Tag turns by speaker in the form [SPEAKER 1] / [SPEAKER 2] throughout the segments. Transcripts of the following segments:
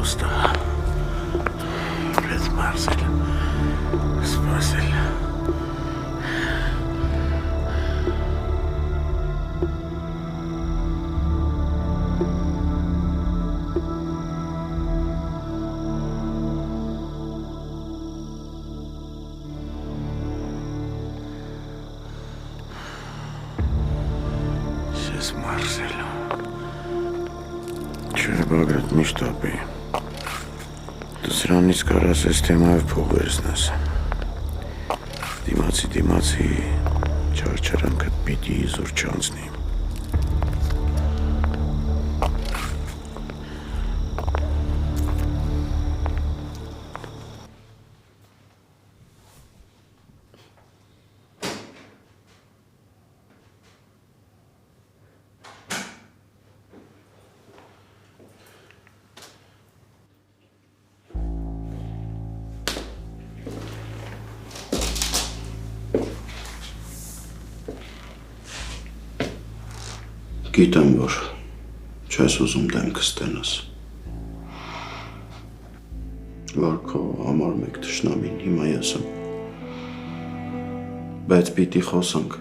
[SPEAKER 1] Просто без Марселя спасel. Сейчас Марселю. Չերբագրդ միշտ ապի, դու սրանից կարաս ես թեմայով փող վերցնես, դիմացի չարչարանքդ պիտի զուր չանցնի։
[SPEAKER 2] Գիտեմ, որ չես ուզում դեմքս տենաս, որ քո համար մեկ թշնամին հիմա ես եմ, բայց պիտի խոսանք,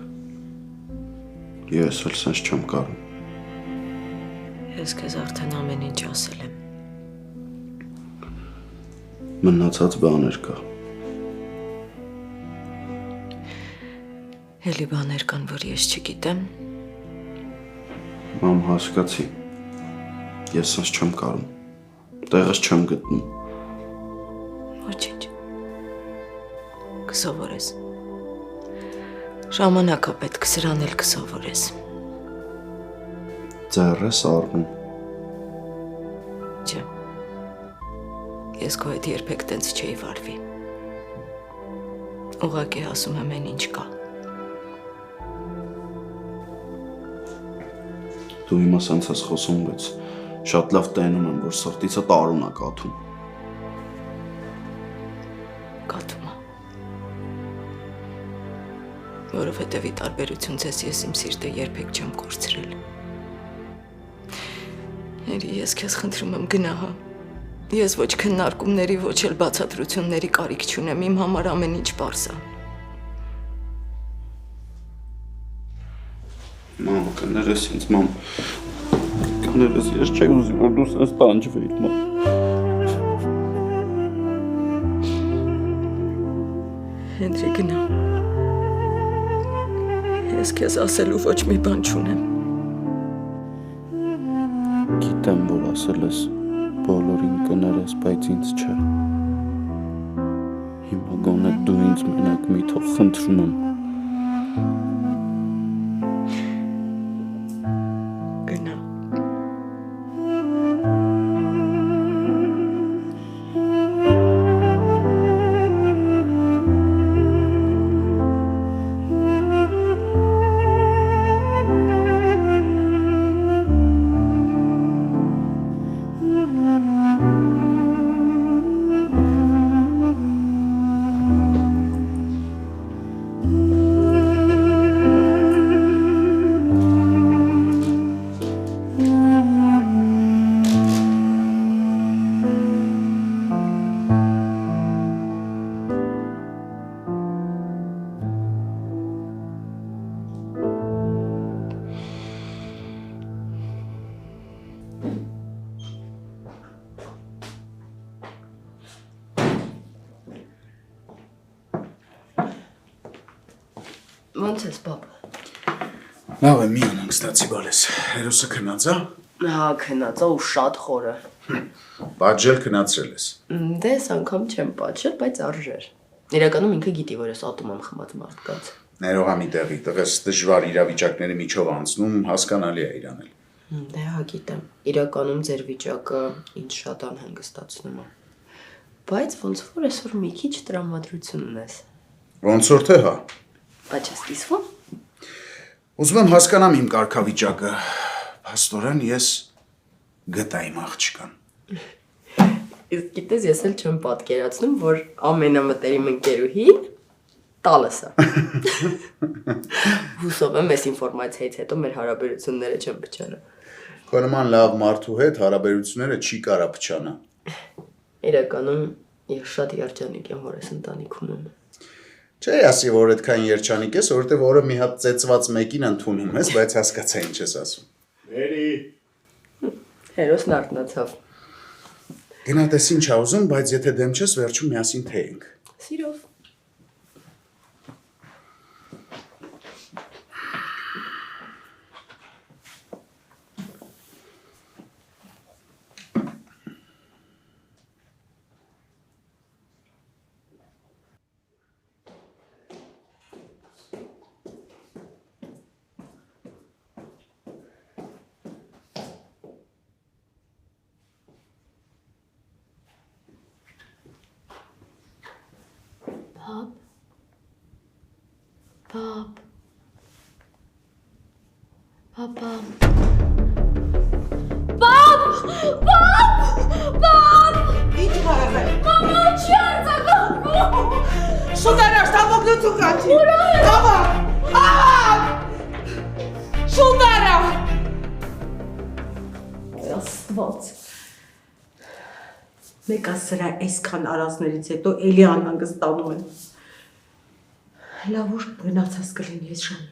[SPEAKER 2] ես էլ սենց չեմ կարում։
[SPEAKER 3] Ես քեզ արդեն ամեն ինչ ասել եմ։
[SPEAKER 2] Մնացած բաներ կա։
[SPEAKER 3] Էլի բաներ կան, որ ես չգիտեմ։
[SPEAKER 2] Մամ, հասկացի, ես սենց չեմ կարում, տեղս չեմ գտնում։
[SPEAKER 3] Ոչինչ, կսովորես, ժամանակա պետք սրան էլ կսովորես։
[SPEAKER 2] Ձեռես առնում։
[SPEAKER 3] Չէ, ես քո հետ երբեք տենց չէի վարվի, ուղղակի ասում եմ են ինչ կա։
[SPEAKER 2] Դու հիմա սենց ես խոսում, բայց շատ լավ տենում եմ, որ սրտիցը տարուն է կաթում։
[SPEAKER 3] Կաթում է։ Որովհետև ի տարբերություն ձեզ ես իմ սիրտը երբեք չեմ կորցրել։ Հերի, ես քեզ խնդրում եմ գնա հա։ Ես ոչ քննարկումների, ոչ էլ բացատրությունների կարիք չունեմ, իմ համար ամեն ինչ պարզ է։
[SPEAKER 2] Մամ, կներես ինձ, մամ, կներես, ես չէի ուզի, որ դու սենց տանջվեիր, մամ։
[SPEAKER 3] Հենրի գնա, ես քեզ ասելու ոչ մի բան չունեմ։
[SPEAKER 2] Գիտեմ, որ ասել ես, բոլորին կներես, բայց ինձ չէ։ Հիմա գոնե դու ինձ մենակ մի թող խնդրում եմ։
[SPEAKER 3] Գնա։ Ոնց ես, պապ։
[SPEAKER 1] Լավ է, մի անանք ստացի բալես, հերոսը քնած է։
[SPEAKER 3] Հա, քնած է ու շատ խորը։
[SPEAKER 1] Պատժել քնացրել ես։
[SPEAKER 3] Դե ես անգամ չեմ պատժել, բայց արժեր։ Իրականում ինքը գիտի, որ ես ատում եմ խմած մարդկանց։
[SPEAKER 1] Ներողամի տեղի, տղես դժվար իրավիճակների միջով անցնում, հասկանալի է իրան էլ։
[SPEAKER 3] Դե հա գիտեմ, իրականում ձեր վիճակը ինձ շատ անհանգստացնում է։ Բայց ոնց որ այսօր մի քիչ տրամադրություն ունես։
[SPEAKER 1] Ոնց որ թե հա։
[SPEAKER 3] Բայց ես կիսվում։
[SPEAKER 1] Ուզում եմ հասկանամ իմ կարգավիճակը, փաստորեն ես գտա իմ աղջկան։
[SPEAKER 3] Իսկ գիտես, ես էլ չեմ պատկերացնում, որ ամենամտերիմ ընկերուհին տալս է։ Հուսով եմ, այս ինֆորմացիայից հետո մեր հարաբերությունները չեն փչանա։
[SPEAKER 1] Քո նման լավ մարդու հետ հարաբերությունները չի կարա փչանա։
[SPEAKER 3] Իրականում ես շատ երջանիկ եմ, որ ես ընտանիքում եմ։
[SPEAKER 4] Չէ, ասի, որ այդքան երջանիկ ես, որովհետև օրը մի հատ ծեծված մեկին ընդունում ես, բայց հասկացա ինչ ես ասում։ Վերի։
[SPEAKER 3] Հերոսն արթնացավ։
[SPEAKER 4] Գնատես ինչ ա ուզում, բայց եթե դեմ չես, վերջում միասին թեյենք։
[SPEAKER 3] Սիրով։ Պապ, պապա,
[SPEAKER 5] Ինչ հարավը։
[SPEAKER 6] Մամա, չի արձակակում։
[SPEAKER 5] Շուտ արաշ, տամոքնություն կաչի։ Աղա, աղա, շուտ արա։
[SPEAKER 6] Աստված։ Մեկա սրա այսքան արածներից հետո էլի անհանգստանում եմ։ Լավ որ գնացած կլինի ես շան։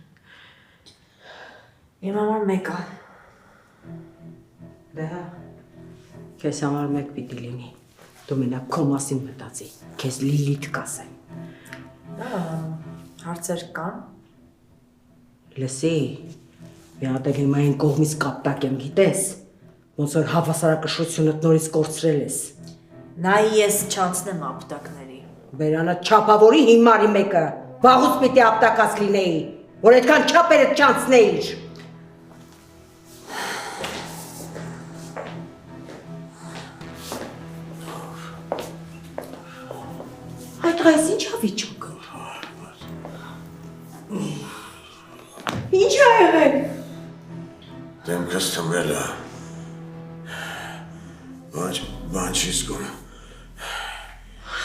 [SPEAKER 5] Իմ համար մեկա։
[SPEAKER 6] Դե հա, քեզ համար մեկ պիտի լինի։ Դու մենակ քո մասին մտածի, քեզ Լիլիթ կասեն։
[SPEAKER 5] Հարցեր կան։
[SPEAKER 6] Լսի, մի հատ էլ հիմա այն կողմից կապտակ եմ, գիտես, ոնց որ հավասարակշռությունդ նորից կորցրել ես։
[SPEAKER 5] Նայ ես չանցնեմ ապտակների։
[SPEAKER 6] Բերանը չափավորի հիմարի մեկը, վաղուց պիտի ապտակած լինեի, որ այդքան չափերը չանցնեիր։ Այդ այս ինչ ա վիճակը։ Ինչ ա եղել։
[SPEAKER 1] Դեմքս թմրել է։ Բան չի զգում։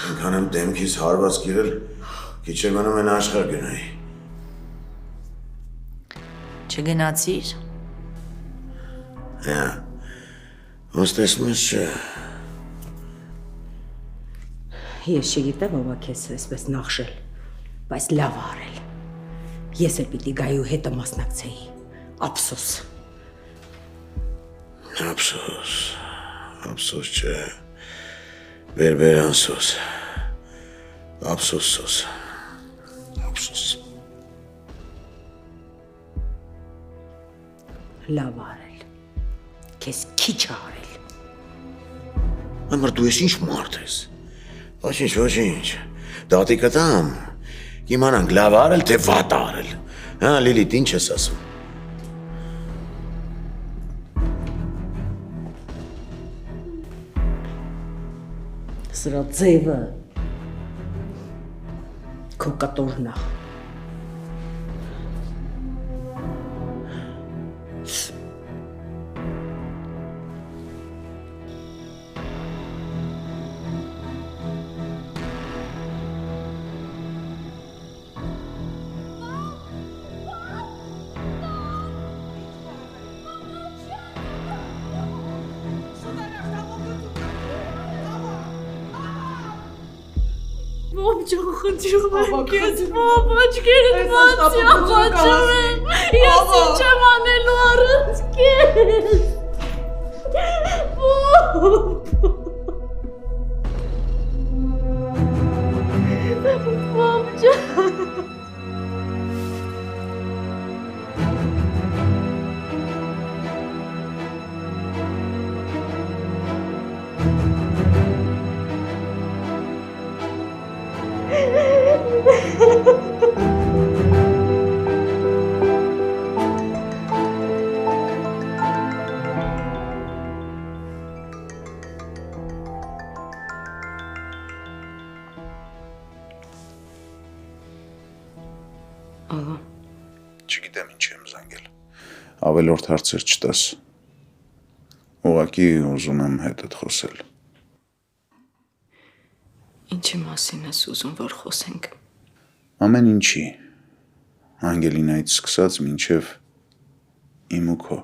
[SPEAKER 1] Ինքան եմ դեմքիս հարված կիրել, քիչ էր մնում են աշխարհ գնայի։
[SPEAKER 5] Չգնացիր։
[SPEAKER 1] Հա, ոնց տեսնում ես չէ։
[SPEAKER 6] Ես չգիտեմ ով է քեզ այսպես նախշել, բայց լավ ա արել։ Ես էլ պիտի գայու հետը մասնակցեի։ Ափսոս։
[SPEAKER 1] Ափսոս չէ։ Բերբերանսոս։ Ափսոս։
[SPEAKER 6] Լավ ա արել։ Քեզ քիչ ա արել։
[SPEAKER 1] Ամր դու ես ինչ մարդ ես։ Ոչինչ։ Դատի կտամ։ Կիմանանք լավ արել, թե վատ արել։ Հա, Լիլիթ, ինչ ես ասում։
[SPEAKER 6] Սրա ձևը քո կտորն ա։
[SPEAKER 7] Բոբջան խնդրում եմ քեզ, բոբոջքերդ բացի աղաչում եմ, ես ինչ եմ անելու առանց քեզ, բոբջան։
[SPEAKER 3] Աղա,
[SPEAKER 4] Չգիտեմ ինչ եմ զանգել։ Ավելորդ հարցեր չտաս։ Ուղղակի ուզում եմ հետդ խոսել։
[SPEAKER 3] ինչի մասին ես ուզում, որ խոսենք։
[SPEAKER 4] Ամեն ինչի։ Անգելինայից սկսած մինչև իմ ու քո։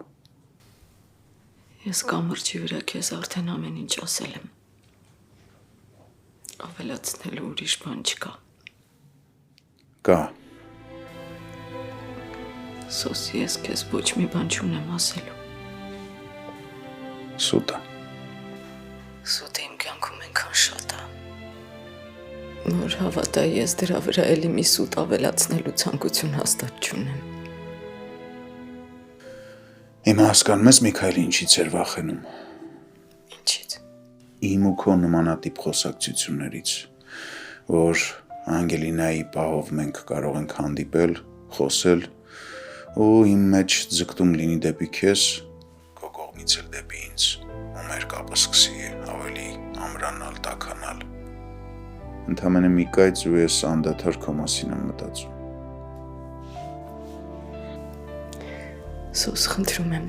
[SPEAKER 3] Ես կամրջի վրա քեզ արդեն ամեն ինչ ասել եմ։
[SPEAKER 7] Ավելացնելու ուրիշ բան չկա։
[SPEAKER 4] Կա։
[SPEAKER 7] Սոսի ես քեզ ոչ մի բան չունեմ ասելու։
[SPEAKER 4] Սուտը։
[SPEAKER 7] Սուտը իմ կյանքում այնքան շատ է։ Որ հավատա ես դրա վրա էլի մի սուտ ավելացնելու ցանկություն հաստատ չունեմ։
[SPEAKER 4] Հիմա հասկանում ես Միքայելը ինչից էր վախենում։
[SPEAKER 7] Ինչից։
[SPEAKER 4] Իմ ու քո նմանատիպ խոսակցություններից, որ Անգելինայի պահով մենք կարող ենք հանդիպել, խոսել ու իմ մեջ ձգտում լինի դեպի քեզ, քո կողմից էլ դեպի ինձ, ու մեր կապը սկսի ավելի ամրանալ, տաքանալ։ Ընդամենը մի կայծ ու ես անդադար քո մասին եմ մտածում։
[SPEAKER 7] Սոս խնդրում եմ։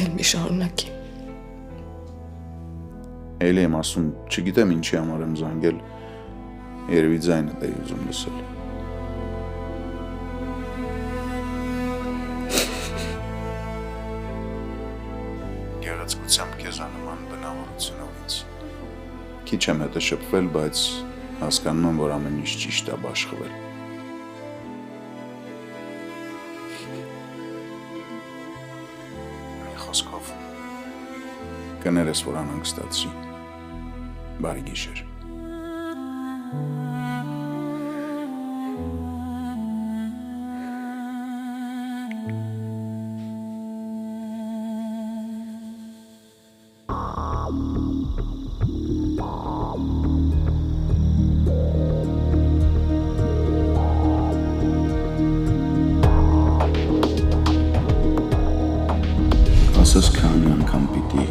[SPEAKER 7] Էլ մի շարունակի։
[SPEAKER 4] Էլի եմ ասում, չգիտեմ ինչի համար եմ զանգել, երևի ձայնդ էի ուզում լսել։ Գեղեցկությամբ քեզանման բնավորությունով ինձ։ Քիչ եմ հետը շփվել, բայց հասկանում եմ, որ ամեն ինչ ճիշտ է բաշխվել։ Մի խոսքով կներես, որ անհանգստացրի։ Բարի գիշեր։
[SPEAKER 2] Ասես քանի անգամ պիտի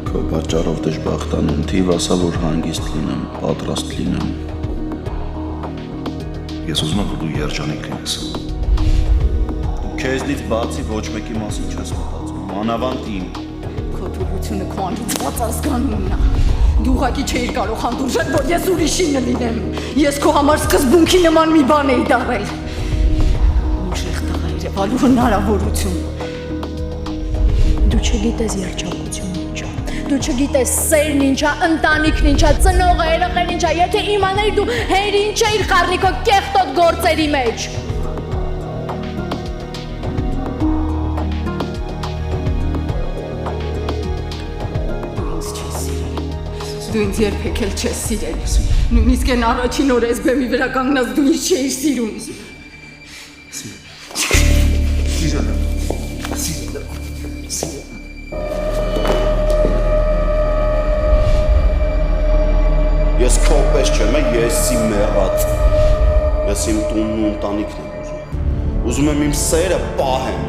[SPEAKER 2] քո պատճառով դժբախտանամ, թիվ ասա, որ հանգիստ լինեմ, պատրաստ լինեմ։
[SPEAKER 8] Ես ուզում եմ, որ դու երջանիկ լինես։
[SPEAKER 2] Քեզնից բացի ոչ մեկի մասին չես մտածում, մանավանդ իմ։
[SPEAKER 7] Քո թուլությունը քո անիծված ազգանունն է։ Դու ուղղակի չէիր կարող հանդուրժել, որ ես ուրիշինը լինեմ։ Ես քո համար սկզբունքի նման մի բան էի դարել։ Ուժեղ տղա երևալու հնարավորություն։
[SPEAKER 9] Դու չգիտես երջանկությունը ինչ է։ Դու չգիտես սերն ինչ է, ընտանիքն ինչ է, ծնողը, երեխեն ինչ է, եթե իմանայի դու հեր ինչ էիր խառնի քո կեղտոտ գործերի մեջ։
[SPEAKER 7] Դու ինձ երբեք էլ չես սիրել։ Նույնիսկ այն առաջին օրը ես բեմի վրա կանգնած դու ինձ չէիր սիրում։
[SPEAKER 2] Ես քո պես չեմ, ես իմ մեռած։ Ես իմ տունն ու ընտանիքն եմ ուզում։ Ուզում եմ իմ սերը պահեմ։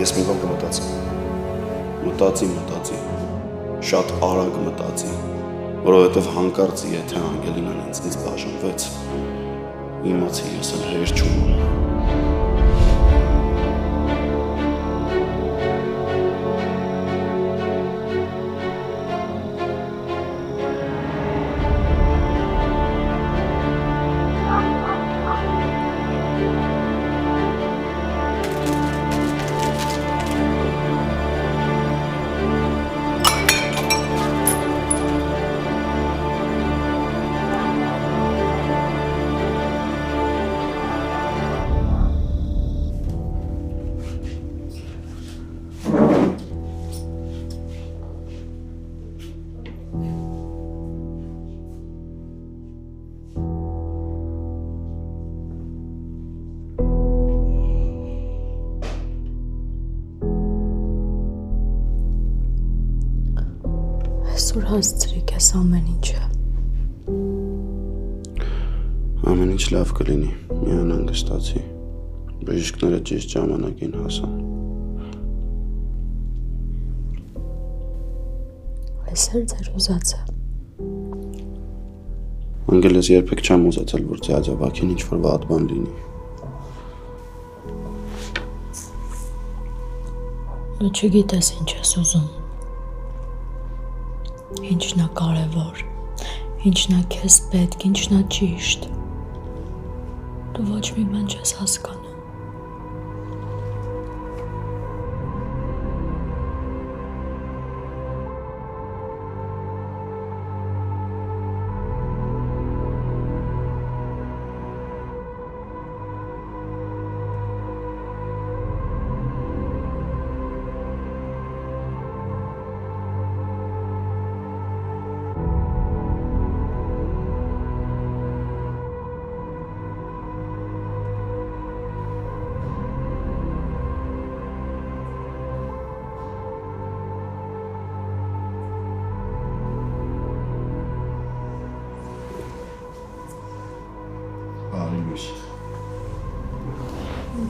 [SPEAKER 8] Ես մի բան կմտածեմ։
[SPEAKER 2] Մտածի։ Շատ արագ մտածի, որովհետև հանկարծ եթե Անգելինան ինձնից բաժանվեց, իմացի ես էլ հեր չունեմ։
[SPEAKER 9] Այսօր հասցրի քեզ ամեն ինչը։
[SPEAKER 2] Ամեն ինչ լավ կլինի, միայն հանգստացի, բժիշկները ճիշտ ժամանակին հասան։
[SPEAKER 9] Այս էր ձեր ուզածը։
[SPEAKER 2] Անգել ես երբեք չեմ ուզեցել, որ ձյաձավակին ինչ-որ վատ բան լինի։
[SPEAKER 9] Դու չգիտես ինչ ես ուզում։ Ինչն է կարևոր, ինչն է քեզ պետք, ինչն է ճիշտ։ Դու ոչ մի բան չես հասկանում։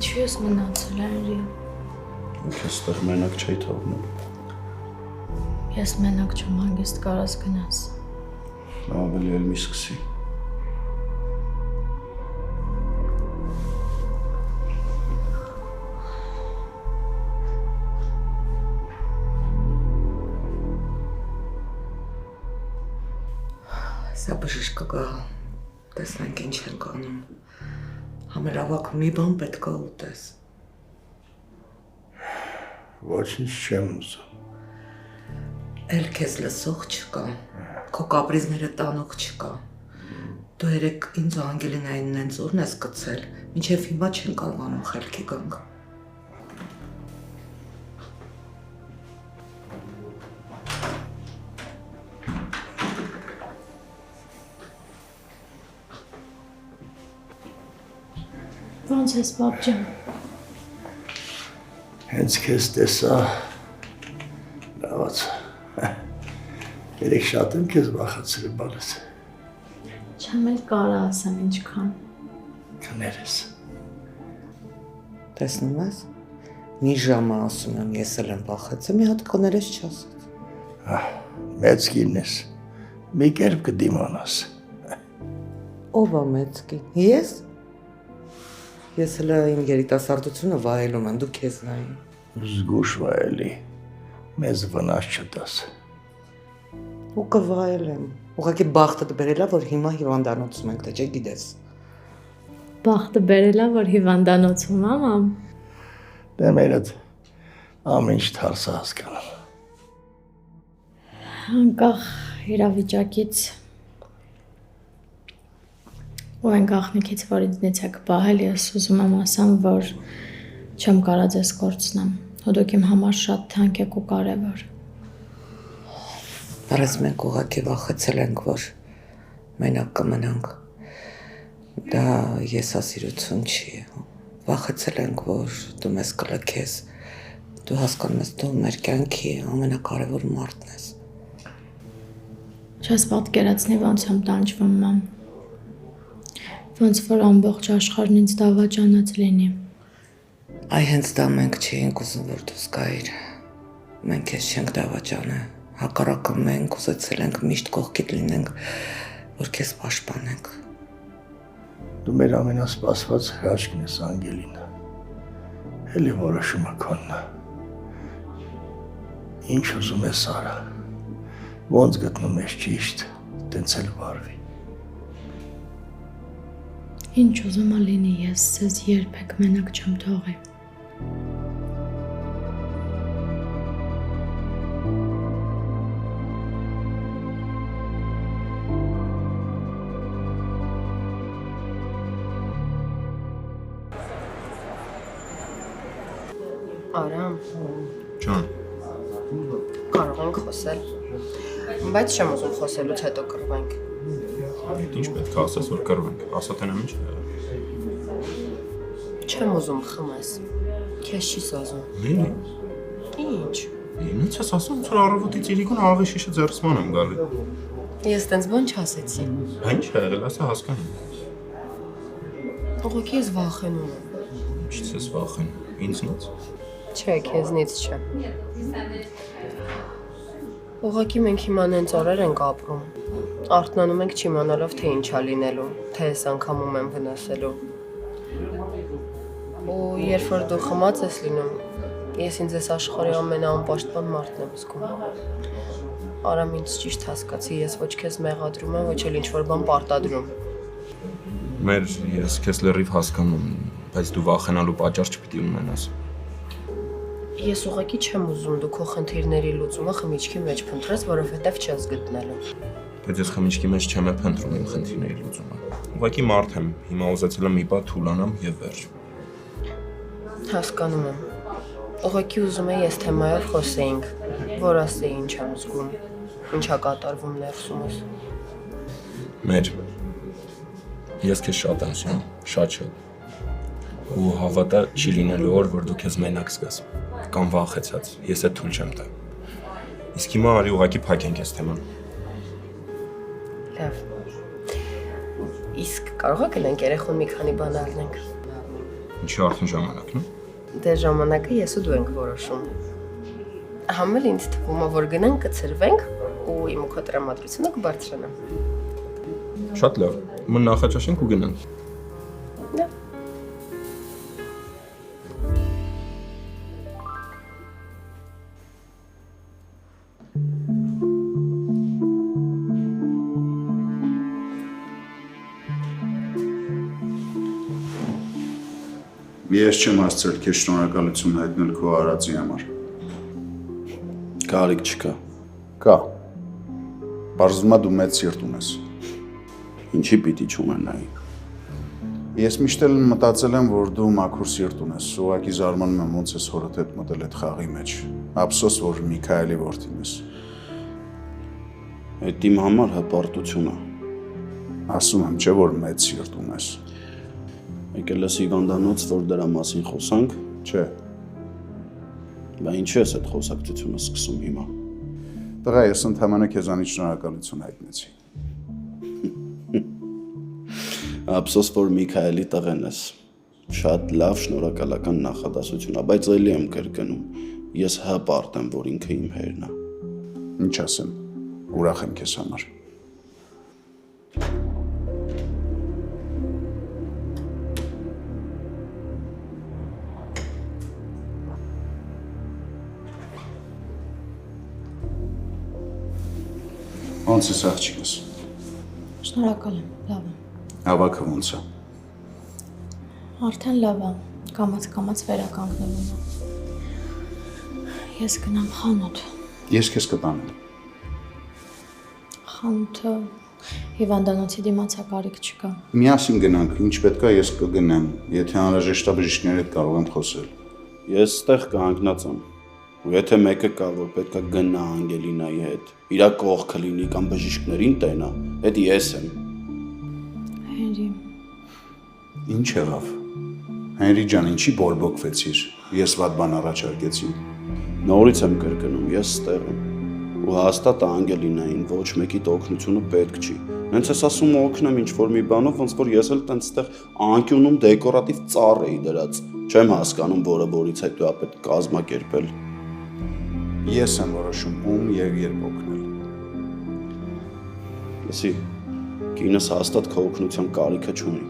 [SPEAKER 9] Ինչու ես մնացել Հենրի։
[SPEAKER 2] Ինչ էստեղ մենակ չէի թողնում։
[SPEAKER 9] Ես մենակ չեմ հանգիստ կարաս գնաս։
[SPEAKER 2] Ավելի էլ մի սկսի։
[SPEAKER 10] Սա բժիշկը գա, տեսնենք ինչ ենք անում, համերավակ մի բան պետք է ուտես։
[SPEAKER 8] Ոչինչ չեմ ուզում։
[SPEAKER 10] Էլ քեզ լսող չկա, քո կապրիզները տանող չկա։ Դու երեք ինձ ու Անգելինային նենց օրն ես գցել, մինչև հիմա չեն կարողանում խելքի գանք։
[SPEAKER 9] Ոնց ես պապ ջան։
[SPEAKER 8] Հենց քեզ տեսա։ Լավաց։ Երեք շատ եմ քեզ վախացրել բալես։
[SPEAKER 9] Չեմ էլ կարա ասեմ ինչքան։
[SPEAKER 8] Կներես։
[SPEAKER 10] Տեսնում ես, մի ժամ ասում եմ, ես էլ եմ վախեցել, մի հատ կներես չասած։
[SPEAKER 8] Մեծ կին ես, մի կերպ կդիմանաս։
[SPEAKER 10] Ով է մեծ կին, ես? Ես հլը իմ երիտասարդությունը վայելում եմ, դու քեզ նային։
[SPEAKER 8] Զգուշ վայելի, մեզ վնաս չտաս։
[SPEAKER 10] Ու կվայելեմ, ուղղակի բախտդ բերել է, որ հիմա հիվանդանոցում ենք, թե չէ գիտես։
[SPEAKER 9] Բախտը բերել է, որ հիվանդանոցում եմ, ամ։
[SPEAKER 8] Դե մերդ ամեն ինչ թարս է հասկանում։
[SPEAKER 9] Անկախ իրավիճակից ու այն գաղտնիքից, որ ինձնից եք պահել, ես ուզում եմ ասեմ, որ չեմ կարա ձեզ կորցնեմ, ու դուք իմ համար շատ թանկ եք ու կարևոր։
[SPEAKER 10] Բայց մենք ուղղակի վախեցել ենք, որ մենակ կմնանք։ Դա եսասիրություն չի։ Վախեցել ենք, որ դու մեզ կլքես։ Դու հասկանում ես, դու մեր կյանքի ամենակարևոր մարդն ես։
[SPEAKER 9] Չես պատկերացնի ոնց եմ տանջվում, մամ։ Ոնց որ ամբողջ աշխարհն ինձ դավաճանած լինի։
[SPEAKER 10] Այ հենց դա մենք չէինք ուզում, որ դու զգայիր։ Մենք քեզ չենք դավաճանել։ Հակառակը մենք ուզեցել ենք միշտ կողքիդ լինենք, որ քեզ պաշտպանենք։
[SPEAKER 8] Դու մեր ամենասպասված հրաշքն ես, Անգելինա։ Էլի որոշումը քոնն է։ Ինչ ուզում ես արա։ Ոնց գտնում ես ճիշտ, տենց էլ վարվի։
[SPEAKER 9] Ինչ ուզում ա լինի, ես ձեզ երբեք մենակ չեմ թողի։
[SPEAKER 3] Արամ,
[SPEAKER 11] Ջան,
[SPEAKER 3] կարող ենք խոսել, բայց չեմ ուզում խոսելուց հետո կռվենք։
[SPEAKER 11] ինչ պետք է ասես, որ կռվենք, ասա թե նա ինչ է։
[SPEAKER 3] Չեմ ուզում խմես, քեզ չի սազում։ Ինչ։
[SPEAKER 11] Ինչ ես ասում, որ առավոտից իրիկուն աղի շիշը ձեռսման եմ գալի։
[SPEAKER 3] Ես տենց բան չասեցի։
[SPEAKER 11] Ինչ է եղել, ասա հասկանում։
[SPEAKER 3] Ուղղակի ես վախենում եմ։
[SPEAKER 11] Ինչից ես վախենում, ինձնից։
[SPEAKER 3] Չէ, քեզնից չէ։ Ուղղակի մենք հիմա նենց օրեր ենք ապրում։ Արթնանում ենք չիմանալով, թե ինչ ա լինելու, թե այս անգամում եմ վնասելու։ Ու երբ որ դու խմած ես լինում, ես ինձ այս աշխարհի ամենաանպաշտպան մարդն եմ զգում։ Արամ, ինձ ճիշտ հասկացի, ես ոչ քեզ մեղադրում եմ, ոչ էլ ինչ-որ բան պարտադրում։
[SPEAKER 11] Մեր ես քեզ լրիվ հասկանում, բայց դու վախենալու պատճառ չպիտի ունենաս։
[SPEAKER 3] Ես ուղղակի չեմ ուզում դու քո խնդիրների լուծումը խմիչքի մեջ փնտրես, որովհետև չես գտնելու։
[SPEAKER 11] Բայց ես խմիչքի մեջ չեմ փնտրում իմ խնդիրների լուծումը։ Ուղղակի մարդ եմ, հիմա ուզեցել եմ մի բա թուլանամ եւ վերջ։
[SPEAKER 3] Հասկանում եմ։ Ուղղակի ուզում եմ ես թեմայով խոսեինք, որ ասեի ինչ եմ զգում, ինչա կատարվում ներսումս։
[SPEAKER 11] Մեր ես քեզ շատ եմ սիրում, շատ։ Ու հավատա չի լինելու օր, որ դու քեզ մենակ զգաս կամ վախեցած, ես այդ թույլ չեմ տա։ Իսկ հիմա արի ուղղակի փակենք այս թեման։
[SPEAKER 3] Լավ։ Իսկ կարող եք գնանք երեխուն մի քանի բան առնենք։
[SPEAKER 11] Ինչի արդեն ժամանակն է։
[SPEAKER 3] Դե ժամանակը ես ու դու ենք որոշում։ Համել ինձ թվում է, որ գնանք կցրվենք ու իմ ու քո տրամադրությունը կբարձրանա։
[SPEAKER 11] Շատ լավ։ Ում նախաճաշենք ու գնանք։
[SPEAKER 3] Դա
[SPEAKER 4] Ես չեմ հասցրել քեզ շնորհակալություն հայտնել քո արածի համար։
[SPEAKER 2] Կարիք չկա։
[SPEAKER 4] Կա։ Պարզվում է դու մեծ սիրտ ունես։
[SPEAKER 2] Ինչի պիտի չունենայի։
[SPEAKER 4] Ես միշտ էլ մտածել եմ, որ դու մաքուր սիրտ ունես, ուղղակի զարմանում եմ ոնց ես հորդ հետ մտել այդ խաղի մեջ։ Ափսոս, որ Միքայելի որդին ես։
[SPEAKER 2] Այդ իմ համար հպարտություն է։
[SPEAKER 4] Ասում եմ, չէ՞ որ մեծ սիրտ ունես։
[SPEAKER 2] Եկել ես հիվանդանոց, որ դրա մասին խոսանք։
[SPEAKER 4] Չէ։
[SPEAKER 2] Բա ինչու ես այդ խոսակցությունը սկսում հիմա։
[SPEAKER 4] Տղա, ես ընդհանրապես քեզանից շնորհակալություն հայտնեցի։
[SPEAKER 2] Ափսոս, որ Միքայելի տղեն ես։ Շատ լավ շնորհակալական նախադասություն է, բայց էլի եմ կրկնում։ Ես հպարտ եմ, որ ինքը իմ հերն է։
[SPEAKER 4] Ինչ ասեմ, ուրախ եմ քեզ համար։ Ոնց ես աղջիկս։
[SPEAKER 9] Շնորհակալ եմ, լավ եմ։
[SPEAKER 4] Հավաքը ոնց է։
[SPEAKER 9] Արդեն լավ է, կամաց վերականգնվում է։ Ես գնամ խանութ։
[SPEAKER 4] Ես քեզ կտանեմ։
[SPEAKER 9] Խանութը հիվանդանոցի դիմացակարիք չկա։
[SPEAKER 4] Միասին գնանք, ինչ պետք է ես կգնեմ, եթե անհրաժեշտ է բժիշկների հետ կարող եմ խոսել։
[SPEAKER 2] Ես ստեղ կհանգնած եմ։ Ու եթե մեկը կա, որ պետք է գնա Անգելինայի հետ, իրա կողքը լինի կամ բժիշկներին տենա, այդ ես եմ։
[SPEAKER 9] Հենրի։
[SPEAKER 4] Ինչ եղավ։ Հենրի ջան, ինչի բորբոքվեցիր։ Ես վատ բան առաջարկեցի։
[SPEAKER 2] Նորից եմ կրկնում, ես ստեղ եմ։ Ու հաստատ Անգելինային ոչ մեկի օգնությունը պետք չի։ Հենց ես ասում օգնեմ ինչ-որ մի բանով, ոնց որ ես էլ տենց ստեղ անկյունում դեկորատիվ ծառ էի դրած։ Չեմ հասկանում, որը որից հետո է պետք կազմակերպել։
[SPEAKER 4] Ես եմ որոշում ում եւ երբ օգնել։
[SPEAKER 2] Լսի, կինս հաստատ քո օգնության կարիքը չունի։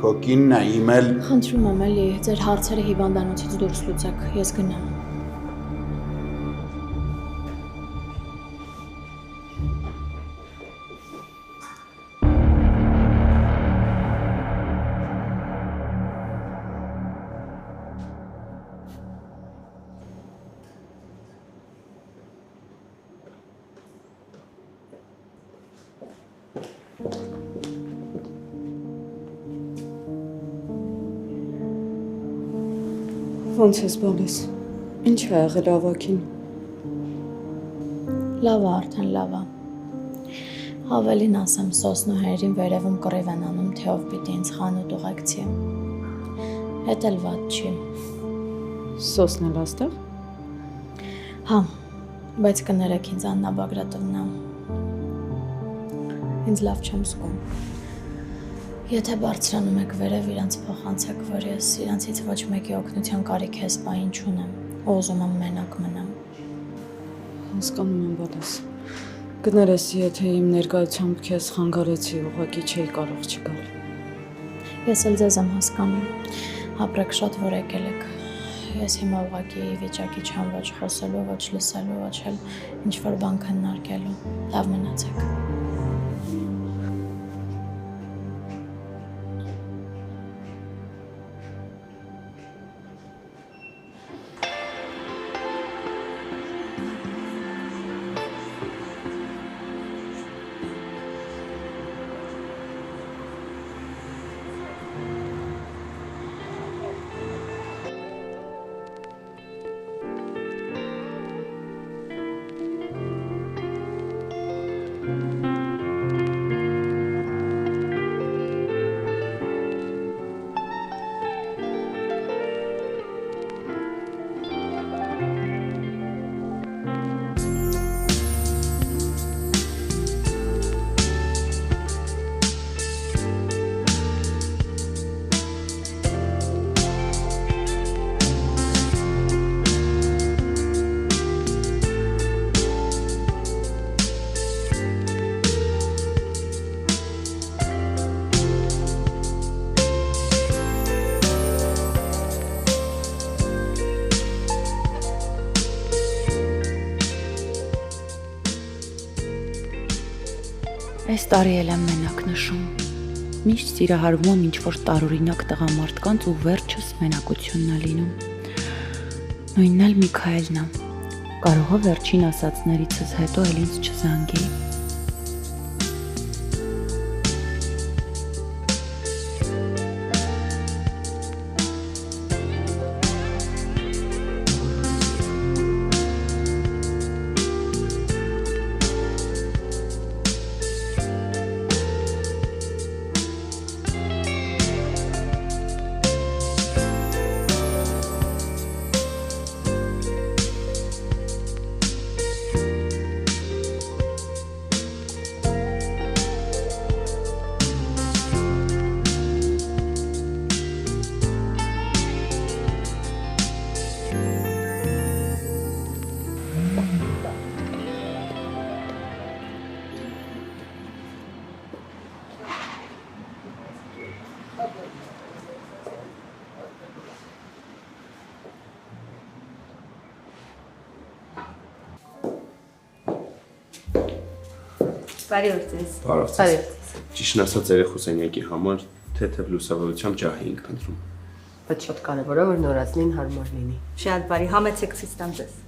[SPEAKER 4] Քո կինն է իմ էլ։
[SPEAKER 9] Խնդրում եմ էլի, ձեր հարցերը հիվանդանոցից դուրս լուծեք, ես գնամ։
[SPEAKER 12] Ոնց ես բալես, ինչ է եղել ավակին։
[SPEAKER 9] Լավ է, արդեն լավ է։ Ավելին ասեմ, Սոսն ու Հերին վերևում կռիվ են անում, թե ով պիտի ինձ խանութ ուղեկցի։ Էդ էլ վատ չի։
[SPEAKER 12] Սոսն էլ աստեղ։
[SPEAKER 9] Հա, բայց կներեք ինձ Աննա Բագրատովնա։ Ինձ լավ չեմ զգում։ Եթե բարձրանում եք վերև, իրանց փոխանցեք, որ ես իրանցից ոչ մեկի օգնության կարիք ես բային չունեմ, ու ուզում եմ մենակ մնամ։
[SPEAKER 12] Հասկանում եմ, բալես։ Կներես, եթե իմ ներկայությամբ քեզ խանգարեցի, ուղղակի չէի կարող չգալ։
[SPEAKER 9] Ես էլ ձեզ եմ հասկանում, ապրեք շատ, որ եկել եք։ Ես հիմա ուղղակի վիճակի չեմ ոչ խոսելու, ոչ լսելու, ոչ էլ ինչ-որ բան քննարկելու։ Լավ մնացեք։
[SPEAKER 12] Այս տարի էլ եմ մենակ նշում։ Միշտ սիրահարվում եմ ինչ-որ տարօրինակ տղամարդկանց ու վերջս մենակությունն է լինում։ Նույնն էլ Միքայելն է։ Կարող է վերջին ասածներիցս հետո էլ ինձ չզանգի։
[SPEAKER 13] Բարի օր ձեզ։
[SPEAKER 11] Բարով ձեզ։ Ճիշտն ասած երեխու սենյակի համար թեթև լուսավորությամբ ջահ էինք փնտրում։
[SPEAKER 3] Բայց շատ կարևոր է որ նորածնին հարմար լինի։
[SPEAKER 13] Շատ բարի, համեցեք ցույց տամ ձեզ։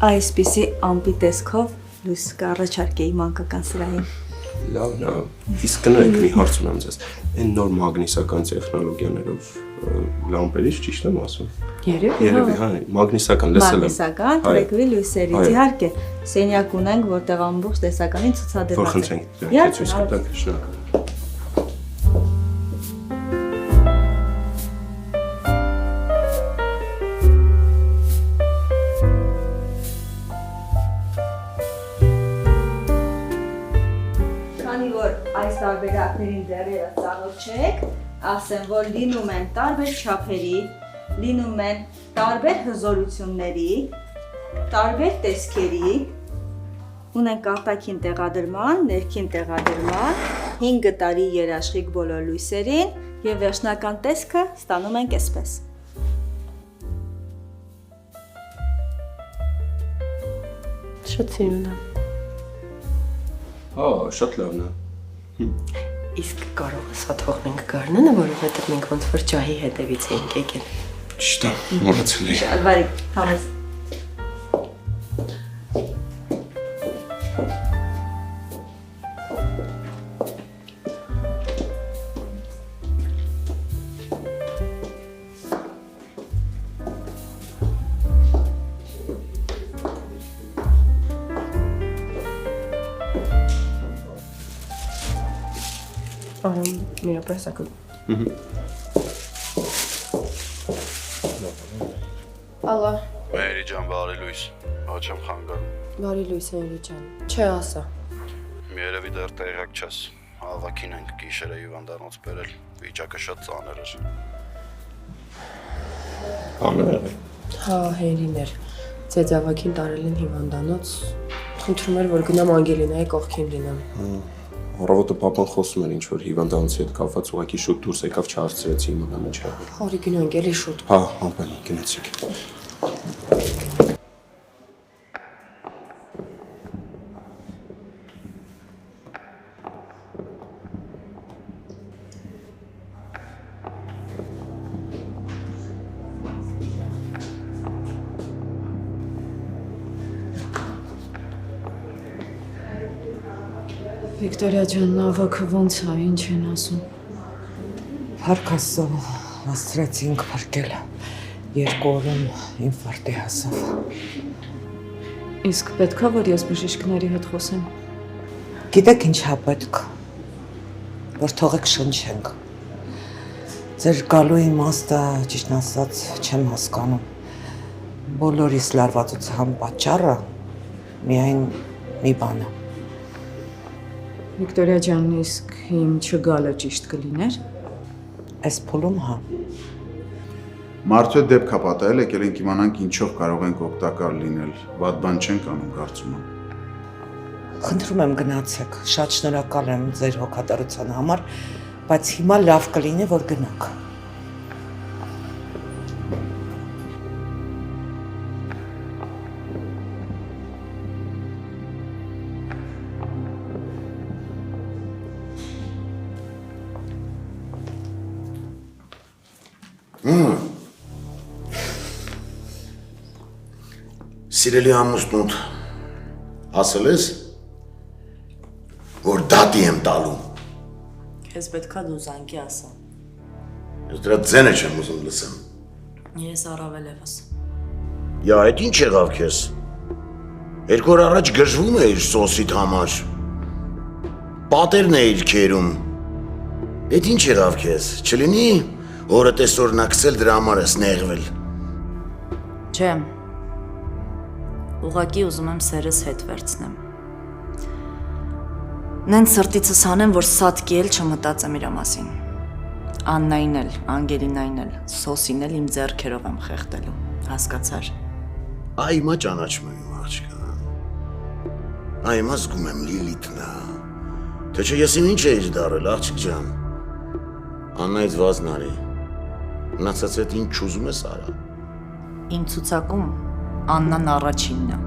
[SPEAKER 13] Այսպիսի ամպի տեսքով լույս կառաջարկեի մանկական սրահին։
[SPEAKER 11] Լավն է, իսկ գնանք մի հարց ունեմ ձեզ։ Այն նոր մագնիսական տեխնոլոգիաներով լամպերից ճիշտ եմ ասում։ Երևի, հա, մագնիսական լսել եմ։
[SPEAKER 13] Մագնիսական, թրեքվի լույսերից, իհարկե, սենյակ ունենք, որտեղ ամբողջ տեսականին ցուցադրված է։
[SPEAKER 11] Որ խնդրենք, դրանք ցույց կտանք, շնորհակալ։
[SPEAKER 13] Այս տարբերակներին դեռևս ծանոթ չեք, ասեմ, որ լինում են տարբեր չափերի, լինում են տարբեր հզորությունների, տարբեր տեսքերի, ունենք արտաքին տեղադրման, ներքին տեղադրման, 5 տարի երաշխիք բոլոր լույսերին եւ վերջնական տեսքը ստանում ենք այսպես։
[SPEAKER 3] Շատ սիրուն է։
[SPEAKER 11] Հա, շատ լավն է։
[SPEAKER 3] Իսկ կարող է սա թողնենք Գարնանը, որովհետև մենք ոնց որ ջահի հետևից էինք եկել։
[SPEAKER 11] Ճիշտ է, մոռացել էի։
[SPEAKER 13] Շատ բարի, համես։
[SPEAKER 3] Mira, pues acá. Ալո։
[SPEAKER 2] Մերի ջան, բարի լույս։ Ոչ եմ խանգարում։
[SPEAKER 3] Բարի լույս Էրի ջան։ Չէ ասա։
[SPEAKER 2] Երևի դեռ տեղյակ չես։ Աղաքին ենք գիշերը հիվանդանոց բերել։ Վիճակը շատ ծանր էր։
[SPEAKER 11] Աներ։
[SPEAKER 3] Հա, Հերին էր։ Ձեձավակին տարել են հիվանդանոց։ Խնդրում էր, որ գնամ Անգելինայի կողքին լինեմ։
[SPEAKER 11] Առավոտը պապան խոսում էր ինչ-որ հիվանդանոցի հետ կապված ուղղակի շուտ դուրս եկավ չհարցրեցի իմանամ ինչ եղել։
[SPEAKER 3] Հորի գնանք էլի շուտ։
[SPEAKER 11] Հա, ամպանի, գնացիք։
[SPEAKER 12] Վիկտորիա ջան, նավակը ոնց է, ինչ են ասում։
[SPEAKER 10] Փառք Աստծո, հասցրեցինք փրկել։ 2 օրում ինֆարկտի հասավ։
[SPEAKER 12] Իսկ պետք է որ ես բժիշկների հետ խոսեմ։
[SPEAKER 10] Գիտեք ինչա պետք։ Որ թողեք շնչենք։ Ձեր գալու իմաստը, ճիշտն ասած, չեմ հասկանում։ Բոլորիս լարվածության պատճառը միայն մի բան է։
[SPEAKER 6] Վիկտորիա ջան, իսկ իմ չգալը ճիշտ կլիներ։
[SPEAKER 10] Այս փուլում հա։
[SPEAKER 4] Մարդու հետ դեպք հապատայել եկել ենք իմանանք ինչով կարող ենք օգտակար լինել։ Վատ բան չենք անում, կարծում եմ։
[SPEAKER 10] Խնդրում եմ գնացեք, շատ շնորհակալ եմ ձեր հոգատարության համար, բայց հիմա լավ կլինի, որ գնաք։
[SPEAKER 1] Սիրելի ամուսնուդ, ասել ես, որ դատի եմ տալու։
[SPEAKER 5] Քեզ պետքա դու զանգի ասա։
[SPEAKER 1] Ես դրա ձենը չեմ ուզում լսեմ։
[SPEAKER 5] Ես առավել եւս։
[SPEAKER 1] Յա, այդ ինչ եղավ քեզ։ 2 օր առաջ գժվում էիր սոսիդ համար։ Պատերն էիր քերում։ Այդ ինչ եղավ քեզ։ Չլինի օրը տեսօրնակցել դրա համար ես նեղվել։
[SPEAKER 5] Չէ։ Ուղղակի ուզում եմ սերս հետ վերցնեմ։ Նենց սրտիցս անեմ, որ սատկի էլ չմտածեմ իրա մասին։ Աննային էլ, Անգելինային էլ, Սոսին էլ իմ ձեռքերով եմ խեղդելու, հասկացար։
[SPEAKER 1] Այ հիմա ճանաչում եմ իմ աղջկան։ Այ հիմա զգում եմ Լիլիթն է։ Թե չէ ես ինչ էիր դարել, աղջիկ ջան։ Աննայից վազն արի։ Մնացած այդ ինչ ուզում ես արա։
[SPEAKER 5] Իմ ցուցակում Աննան առաջինն է։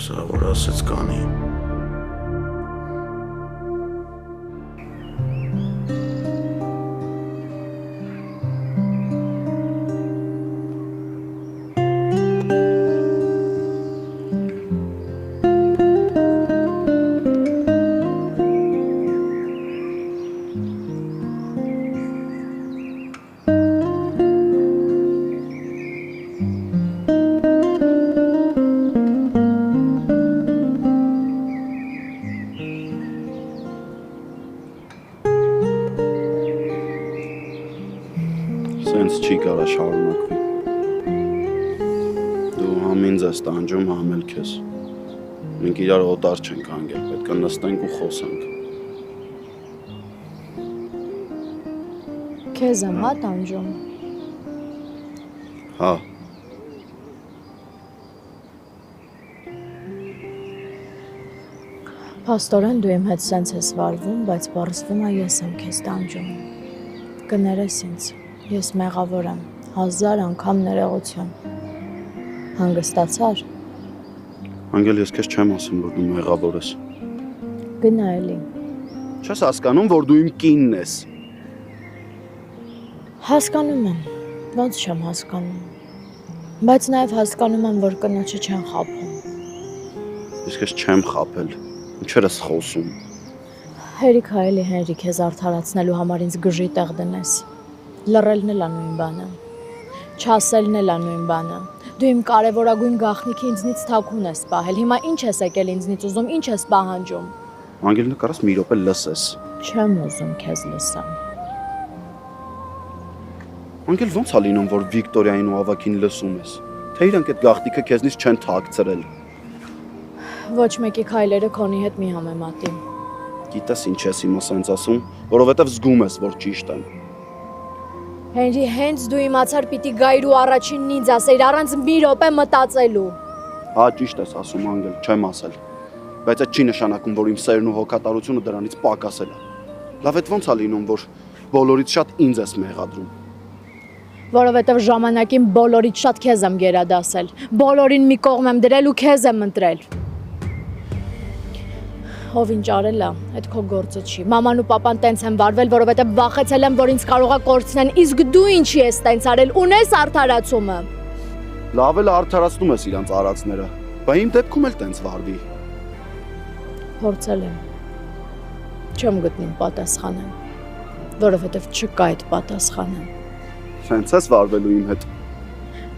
[SPEAKER 1] Սա որ ասեց կանի։
[SPEAKER 2] Սենց չի կարա շարունակվի։ Դու համ ինձ ես տանջում, համ էլ քեզ։ Մենք իրար օտար չենք հանգել, պետք է նստենք ու խոսենք։
[SPEAKER 9] Քեզ եմ հա տանջում։
[SPEAKER 2] Հա։
[SPEAKER 9] Փաստորեն դու իմ հետ սենց ես վարվում, բայց բարձվում է ես եմ քեզ տանջում։ Կներես ինձ, ես մեղավոր եմ, 1000 անգամ ներողություն։ Հանգստացար։
[SPEAKER 2] Անգել ես քեզ չեմ ասում, որ դու մեղավոր ես։
[SPEAKER 9] Գնա էլի։
[SPEAKER 2] Չես հասկանում, որ դու իմ կինն ես։
[SPEAKER 9] Հասկանում եմ, ոնց չեմ հասկանում։ Բայց նաև հասկանում եմ, որ կնոջը չեն խաբում։
[SPEAKER 2] Ես քեզ չեմ խաբել։ Ինչեր ես խոսում։
[SPEAKER 9] Հերիք է էլի Հենրի քեզ արդարացնելու համար ինձ գժի տեղ դնես։ Լռելն էլ է նույն բանը։ Չասելն էլ է նույն բանը։ Դու իմ կարևորագույն գաղտնիքը ինձնից թաքուն ես պահել։ Հիմա ինչ ես եկել ինձնից ուզում, ինչ ես պահանջում։
[SPEAKER 2] Անգելինը կարաս մի րոպե լսես։
[SPEAKER 9] Չեմ ուզում քեզ լսեմ։
[SPEAKER 2] Անգել ո՞նց է լինում, որ Վիկտորիային ու ավակին լսում ես։ Թե իրանք այդ գաղտնիքը քեզնից չեն թաքցրել։
[SPEAKER 9] Ոչ մեկի քայլերը քոնի հետ մի համեմատի։
[SPEAKER 2] Գիտես ինչ ես հիմա սենց ասում, որովհետև զգում ես, որ ճիշտ եմ։
[SPEAKER 9] Հենրի, հենց դու իմացար պիտի գայր ու առաջինն ինձ ասեիր, առանց մի րոպե մտածելու։
[SPEAKER 2] Հա, ճիշտ ես ասում, Անգել, չեմ ասել։ Բայց այդ չի նշանակում, որ իմ սերն ու հոգատարությունը դրանից պակասել է։ Լավ է ո՞նց է լինում, որ բոլորից շատ ինձ ես մեղադրում։
[SPEAKER 9] Որովհետև ժամանակին բոլորից շատ քեզ եմ գերադասել։ Բոլորին մի կողմ եմ դրել ու քեզ եմ ընտրել։ Ով ինչ արել է, այդ քո գործը չի։ Մաման ու պապան տենց են վարվել, որովհետև վախեցել եմ, որ ինձ կարողա կորցնեն, իսկ դու ինչի ես տենց արել, ունես արդարացումը։
[SPEAKER 2] Լավ էլ արդարացնում ես իրանց արածները, բայց իմ դեպքում էլ տենց վարվի։
[SPEAKER 9] Փորձել եմ։ Չեմ գտնում պատասխանը, որովհետև չկա այդ պատասխանը։
[SPEAKER 2] Սենց ես վարվելու իմ հետ։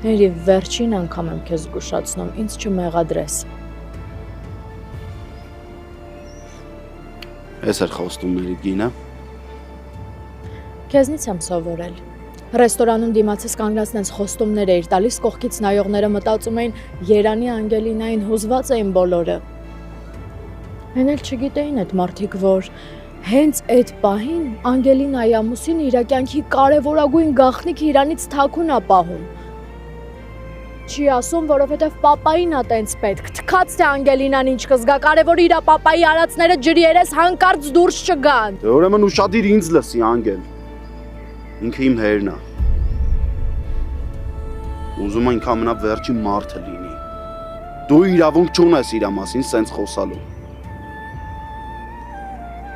[SPEAKER 9] Հենրի, վերջին անգամ եմ քեզ զգուշացնում, ինձ չմեղադրես։
[SPEAKER 2] Էս էր խոստումների գինը։
[SPEAKER 9] Քեզնից եմ սովորել։ Ռեստորանում դիմացից կանգնած խոստումներ էիր տալիս, կողքից նայողները մտածում էին Երանի Անգելինային հուզված էին բոլորը։ Հեն էլ չգիտեին այդ մարդիկ, որ հենց այդ պահին Անգելինայի ամուսինը իր կյանքի կարևորագույն գաղտնիքը իրանից թաքուն է պահում։ Չի ասում, որովհետև պապային ա տենց պետք։ Թքած թե Անգելինան ինչ կզգա, կարևոր իր պապայի արածները ջրի երես հանկարծ դուրս չգան։
[SPEAKER 2] Դե ուրեմն ուշադիր ինձ լսի, Անգել։ Ինքը իմ հերն է։ Ուզում ենք ամենավերջին մարդը լինի։ Դու իրավունք չունես իր մասին սենց խոսալու։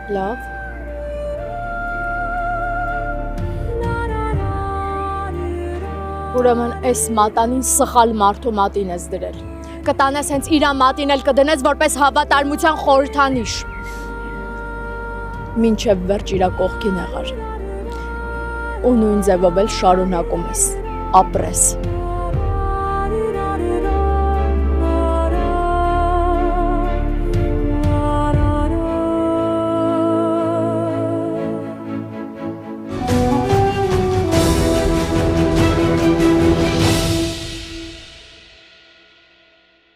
[SPEAKER 9] Լավ։ Ուրեմն այս մատանին սխալ մարդու մատին ես դրել։ Կտանես հենց իրա մատին էլ կդնես որպես հավատարմության խորհրդանիշ։ Մինչև վերջ իրա կողքին եղար։ Ու նույն ձևով էլ շարունակում ես ապրես։